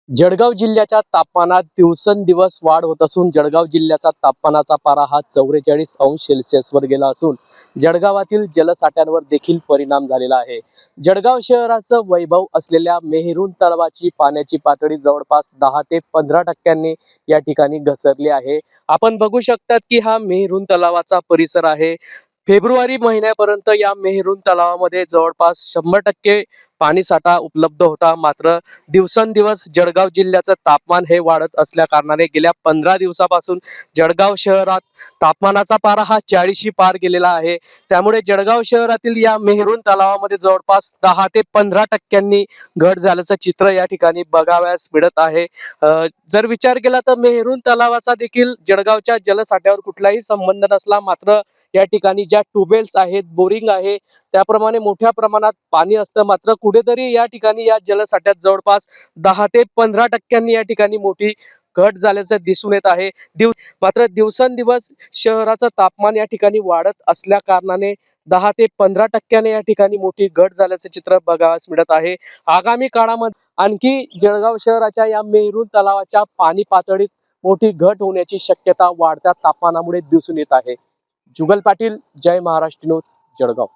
जळगाव जिल्ह्याच्या तापमानात दिवसेंदिवस वाढ होत असून जळगाव जिल्ह्याचा तापमानाचा पारा हा 44 अंश सेल्सिअसवर गेला असून जळगावातील जलसाठ्यांवर देखील परिणाम झालेला आहे. जळगाव शहराचं वैभव असलेल्या मेहरून तलावाची पाण्याची पातळी जवळपास 10 ते 15% या ठिकाणी घसरली आहे. आपण बघू शकतात की हा मेहरून तलावाचा परिसर आहे. फेब्रुवारी महिन्यापर्यंत या मेहरून तलावामध्ये जवळपास 100% पाणीसाठा उपलब्ध होता. मात्र दिवसेंदिवस जळगाव जिल्ह्याचं तापमान हे वाढत असल्या कारणाने गेल्या 15 दिवसापासून जळगाव शहरात तापमानाचा पारा हा 40शी पार गेलेला आहे. त्यामुळे जळगाव शहरातील या मेहरून तलावामध्ये जवळपास 10 ते 15% घट झाल्याचं चित्र या ठिकाणी बघावयास मिळत आहे. जर विचार केला तर मेहरून तलावाचा देखील जळगावच्या जलसाठ्यावर कुठलाही संबंध नसला, मात्र या ठिकाणी ज्या ट्यूबवेल्स आहेत, बोरिंग आहे, त्याप्रमाणे मोठ्या प्रमाणात पाणी असतं. मात्र कुठेतरी या ठिकाणी या जलसाठ्यात जवळपास 10 ते 15% या ठिकाणी मोठी घट झाल्याचं दिसून येत आहे. मात्र दिवसेंदिवस शहराचं तापमान या ठिकाणी वाढत असल्या कारणाने 10 ते 15% या ठिकाणी मोठी घट झाल्याचं चित्र बघावयास मिळत आहे. आगामी काळामध्ये आणखी जळगाव शहराच्या या मेहरून तलावाच्या पाणी पातळीत मोठी घट होण्याची शक्यता वाढत्या तापमानामुळे दिसून येत आहे. जुगल पाटील, जय महाराष्ट्र न्यूज, जळगाव.